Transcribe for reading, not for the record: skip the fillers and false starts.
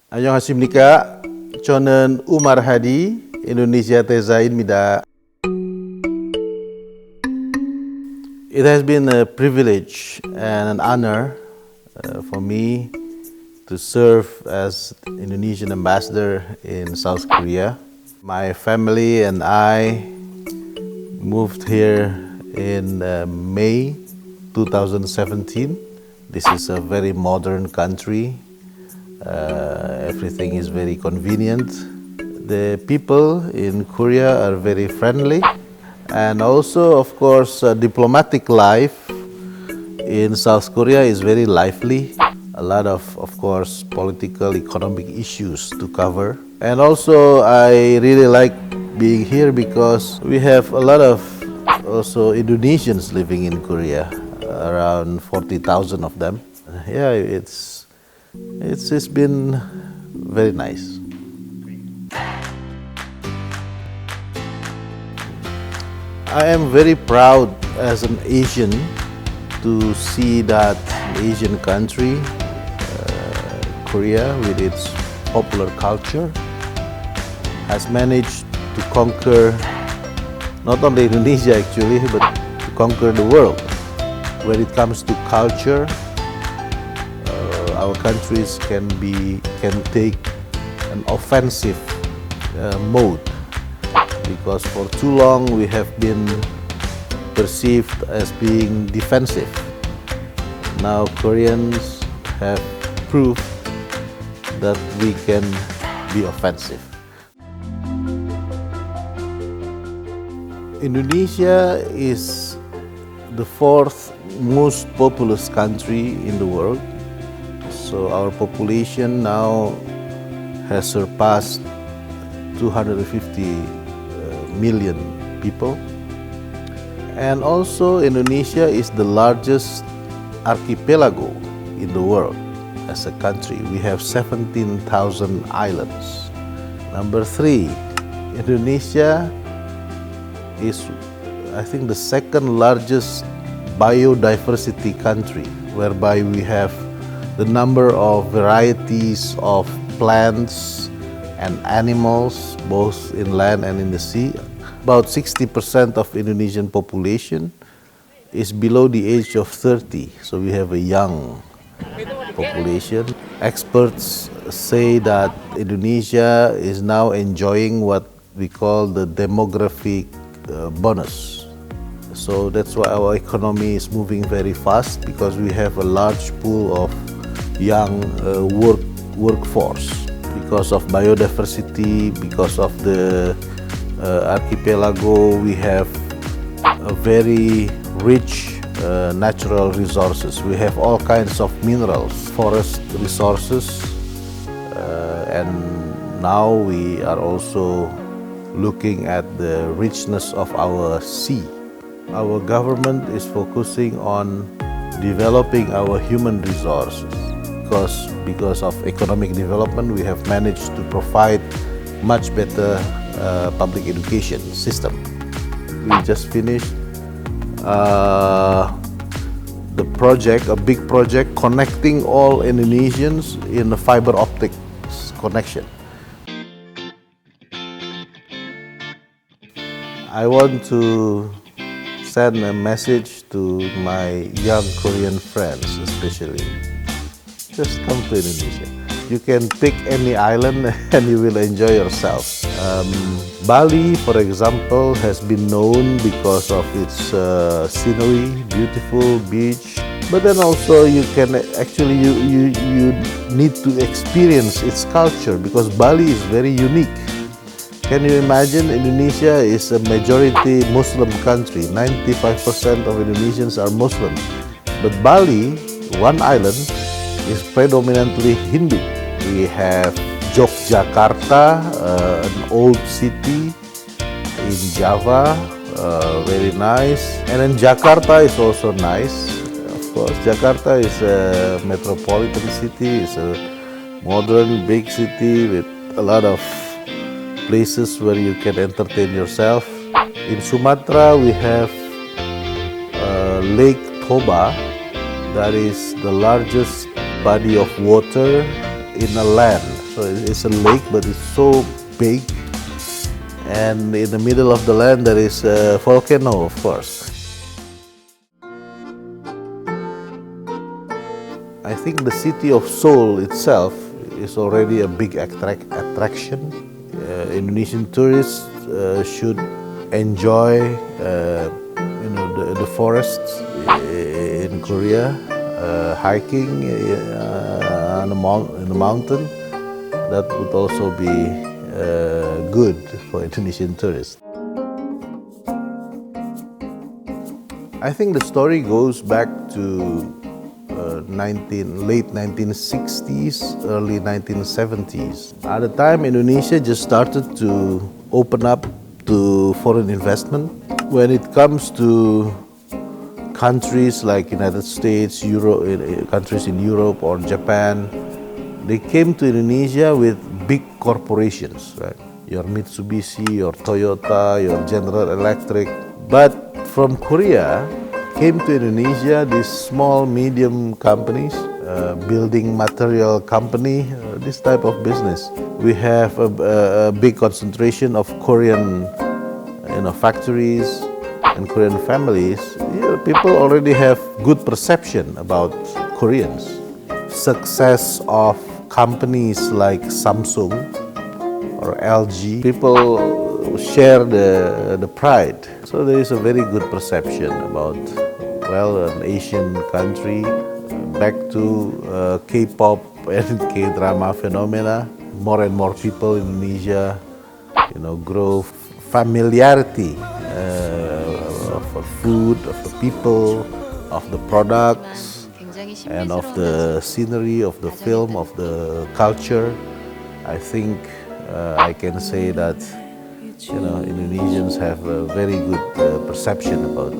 안녕하십니까? 저는 우마르 하디, 인도네시아 대사입니다. It has been a privilege and an honor for me to serve as Indonesian ambassador in South Korea. My family and I moved here in May 2017. This is a very modern country. Everything is very convenient. The people in Korea are very friendly, and also, of course, diplomatic life in South Korea is very lively. A lot of course, political, economic issues to cover. And also, I really like being here because we have a lot of also Indonesians living in Korea, around 40,000 of them. Yeah, it's been very nice. I am very proud as an Asian to see that Asian country, Korea, with its popular culture, has managed to conquer not only Indonesia actually, but to conquer the world. When it comes to culture, our countries can take an offensive mode, because for too long we have been perceived as being defensive. Now Koreans have proved that we can be offensive. Indonesia is the fourth most populous country in the world. So our population now has surpassed 250 million people. And also Indonesia is the largest archipelago in the world as a country. We have 17,000 islands. Number 3, Indonesia is, I think, the second largest biodiversity country, whereby we have the number of varieties of plants and animals, both in land and in the sea. About 60% of Indonesian population is below the age of 30, so we have a young population. Experts say that Indonesia is now enjoying what we call the demographic bonus. So that's why our economy is moving very fast, because we have a large pool of young workforce. Because of biodiversity, because of the archipelago, we have a very rich natural resources. We have all kinds of minerals, forest resources, and now we are also looking at the richness of our sea. Our government is focusing on developing our human resources. Because of economic development, we have managed to provide much better public education system. We just finished the project, a big project connecting all Indonesians in a fiber optic connection. I want to send a message to my young Korean friends, especially. Just come to Indonesia. You can pick any island and you will enjoy yourself. Bali, for example, has been known because of its scenery, beautiful beach. But then also you can actually, you need to experience its culture, because Bali is very unique. Can you imagine? Indonesia is a majority Muslim country. 95% of Indonesians are Muslim. But Bali, one island, is predominantly Hindu. We have Yogyakarta, an old city in Java, very nice. And then Jakarta is also nice. Of course, Jakarta is a metropolitan city. It's a modern, big city with a lot of places where you can entertain yourself. In Sumatra, we have Lake Toba, that is the largest body of water in a land. So it's a lake, but it's so big. And in the middle of the land there is a volcano, of course. I think the city of Seoul itself is already a big attraction. Indonesian tourists should enjoy the forests in Korea, hiking in the mountain. That would also be good for Indonesian tourists. I think the story goes back to late 1960s, early 1970s. At the time, Indonesia just started to open up to foreign investment. When it comes to countries like United States, countries in Europe or Japan, they came to Indonesia with big corporations, right? Your Mitsubishi, your Toyota, your General Electric. But from Korea came to Indonesia these small, medium companies, building material company, this type of business. We have a big concentration of Korean factories and Korean families. People already have good perception about Koreans. Success of companies like Samsung or LG, people share the pride. So there is a very good perception about, an Asian country. Back to K-pop and K-drama phenomena. More and more people in Indonesia, grow familiarity of food, of the people, of the products, and of the scenery, of the film, of the culture. I think I can say that Indonesians have a very good perception about